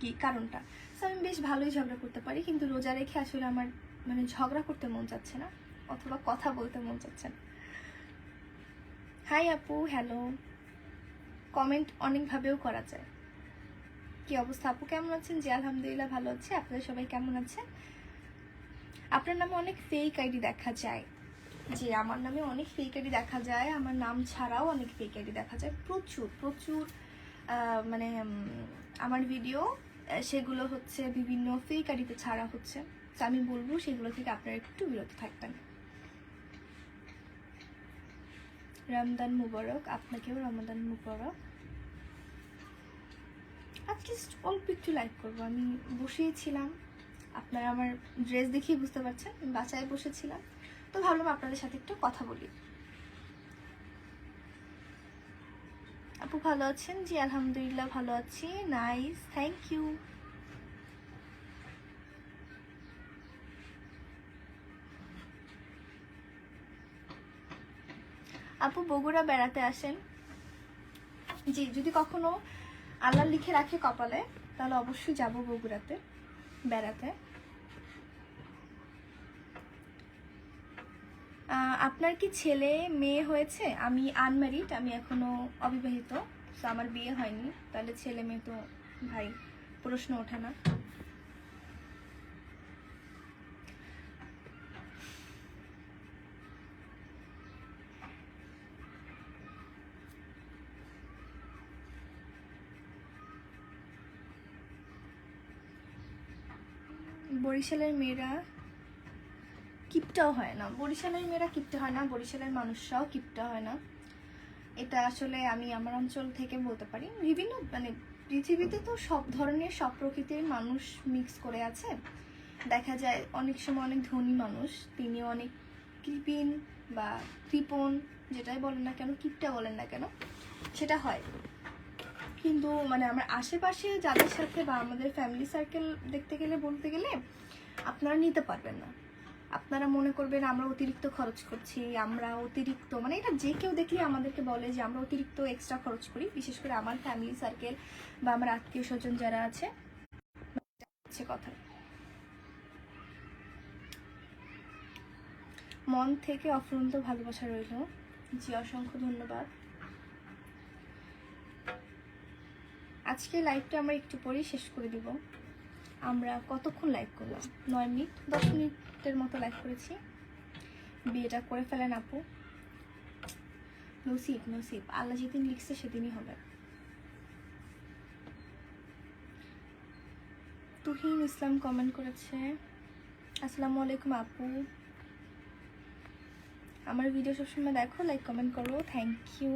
কি কারণটা। সো আমি বেশ ভালোই ঝগড়া করতে পারি, কিন্তু রোজা রেখে আসলে আমার মানে ঝগড়া করতে মন যাচ্ছে না, অথবা কথা বলতে মন যাচ্ছে না। হাই আপু, হ্যালো। কমেন্ট অনেকভাবেও করা যায়। কি অবস্থা আপু, কেমন আছেন? জি আলহামদুলিল্লাহ ভালো আছি। আপনারা সবাই কেমন আছেন? আপনার নামে অনেক ফেক আইডি দেখা যায়। জি, আমার নামে অনেক ফেক আইডি দেখা যায়, আমার নাম ছাড়াও অনেক ফেক আইডি দেখা যায়, প্রচুর প্রচুর। মানে আমার ভিডিও সেগুলো হচ্ছে বিভিন্ন ফেক আইডিতে ছাড়া হচ্ছে। তো আমি বলবো সেগুলো থেকে আপনারা একটু বিরত থাকবেন। রমজান মুবারক, আপনাকেও রমজান মুবারক। অ্যাটলিস্ট অল্প একটু লাইক করবো। আমি বসেই ছিলাম, আপনারা আমার ড্রেস দেখেই বুঝতে পারছেন আমি বাসায় বসেছিলাম, তো ভাবলাম আপনাদের সাথে একটু কথা বলি। আপু ভালো আছেন? জি আলহামদুলিল্লাহ ভালো আছি। Nice, thank you. আপু বগুড়া বেড়াতে আসেন? জি, যদি কখনো আল্লাহ লিখে রাখে কপালে, তাহলে অবশ্যই যাব বগুড়াতে বেড়াতে। আপনার কি ছেলে মেয়ে হয়েছে? আমি আনম্যারিড, আমি এখনো অবিবাহিত, তো আমার বিয়ে হয়নি। তাহলে ছেলে মেয়ে তো ভাই প্রশ্ন ওঠে না। বরিশালের মেয়েরা কিপটাও হয় না, বরিশালের মেয়েরা কিপটা হয় না, বরিশালের মানুষরাও কিপটা হয় না। এটা আসলে আমি আমার অঞ্চল থেকে বলতে পারি। বিভিন্ন মানে পৃথিবীতে তো সব ধরনের সব প্রকৃতির মানুষ মিক্স করে আছে। দেখা যায় অনেক সময় অনেক ধনী মানুষ, তিনিও অনেক কৃপণ বা কৃপণ, যেটাই বলেন না কেন, কিপটা বলেন না কেন, সেটা হয়। কিন্তু মানে আমার আশেপাশে যাদের সাথে বা আমাদের ফ্যামিলি সার্কেল দেখতে গেলে বলতে গেলে আপনারা নিতে পারবেন না। আপনারা মনে করবেন আমরা অতিরিক্ত খরচ করছি, আমরা অতিরিক্ত, মানে এটা যে কেউ দেখলে আমাদেরকে বলে যে আমরা অতিরিক্ত এক্সট্রা খরচ করি, বিশেষ করে আমার ফ্যামিলি সার্কেল বা আমার আত্মীয় স্বজন যারা আছে কথা। মন থেকে অফুরন্ত ভালোবাসা রইল। জি অসংখ্য ধন্যবাদ। আজকে লাইভটা আমরা একটু পরেই শেষ করে দিব। আমরা কতক্ষণ লাইভ করলাম? 9 মিনিট 10 মিনিটের মতো লাইভ করেছি। বিয়েটা করে ফেলেন আপু। নসিব নসিব, আল্লাহ যেদিন লিখছে সেদিনই হবে। তুহিন ইসলাম কমেন্ট করেছে, আসসালামু আলাইকুম আপু, আমার ভিডিও সবসময় দেখো, লাইক কমেন্ট করো, থ্যাংক ইউ।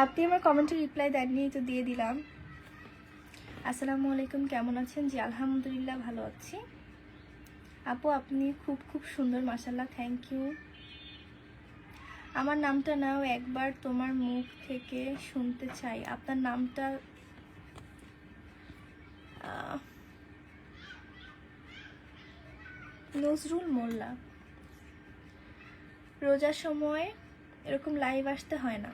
আপনি আমার কমেন্টে রিপ্লাই দেননি, তো দিয়ে দিলাম। আসসালামু আলাইকুম, কেমন আছেন? জি আলহামদুলিল্লাহ ভালো আছি। আপু আপনি খুব খুব সুন্দর, মাশাআল্লাহ, থ্যাংক ইউ। আমার নামটা নাও একবার, তোমার মুখ থেকে শুনতে চাই। আপনার নামটা নজরুল মোল্লা। রোজার সময় এরকম লাইভ আসতে হয় না।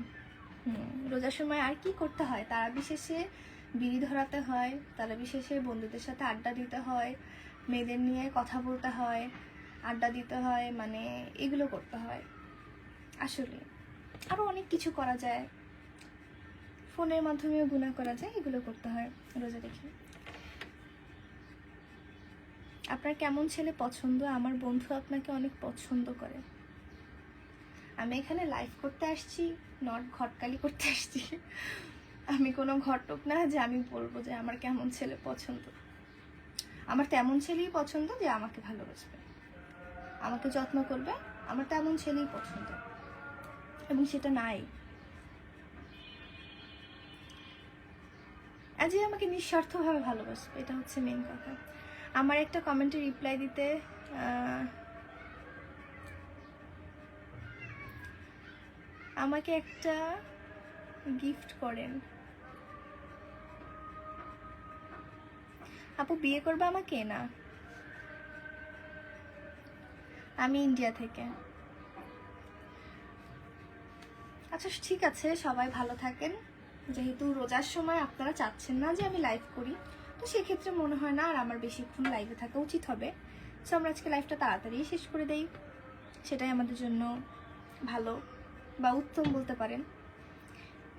রোজার সময় আর কি করতে হয়? তারা বিশেষে বিড়ি ধরাতে হয়, তারা বিশেষে বন্ধুদের সাথে আড্ডা দিতে হয়, মেয়েদের নিয়ে কথা বলতে হয়, আড্ডা দিতে হয়, মানে এগুলো করতে হয়। আসলে আরও অনেক কিছু করা যায়, ফোনের মাধ্যমেও গুনাহ করা যায়, এগুলো করতে হয় রোজা রেখে। আপনার কেমন ছেলে পছন্দ? আমার বন্ধু আপনাকে অনেক পছন্দ করে। আমি এখানে লাইভ করতে আসছি, নট ঘটকালি করতে আসছি। আমি কোনো ঘটক না যে আমি বলবো যে আমার কেমন ছেলে পছন্দ। আমার তেমন ছেলেই পছন্দ যে আমাকে ভালোবাসবে, আমাকে যত্ন করবে, আমার তেমন ছেলেই পছন্দ, এবং সেটা নাই। আজ আমাকে নিঃস্বার্থভাবে ভালোবাসবে, এটা হচ্ছে মেন কথা। আমার একটা কমেন্টে রিপ্লাই দিতে আমাকে একটা গিফট করেন। আপু বিয়ে করবে আমাকে? না, আমি ইন্ডিয়া থেকে। আচ্ছা ঠিক আছে, সবাই ভালো থাকেন। যেহেতু রোজার সময় আপনারা চাচ্ছেন না যে আমি লাইভ করি, তো সেক্ষেত্রে মনে হয় না আর আমার বেশিক্ষণ লাইভে থাকা উচিত হবে। সো আমরা আজকে লাইভটা তাড়াতাড়ি শেষ করে দেই, সেটাই আমাদের জন্য ভালো বা উত্তম বলতে পারেন।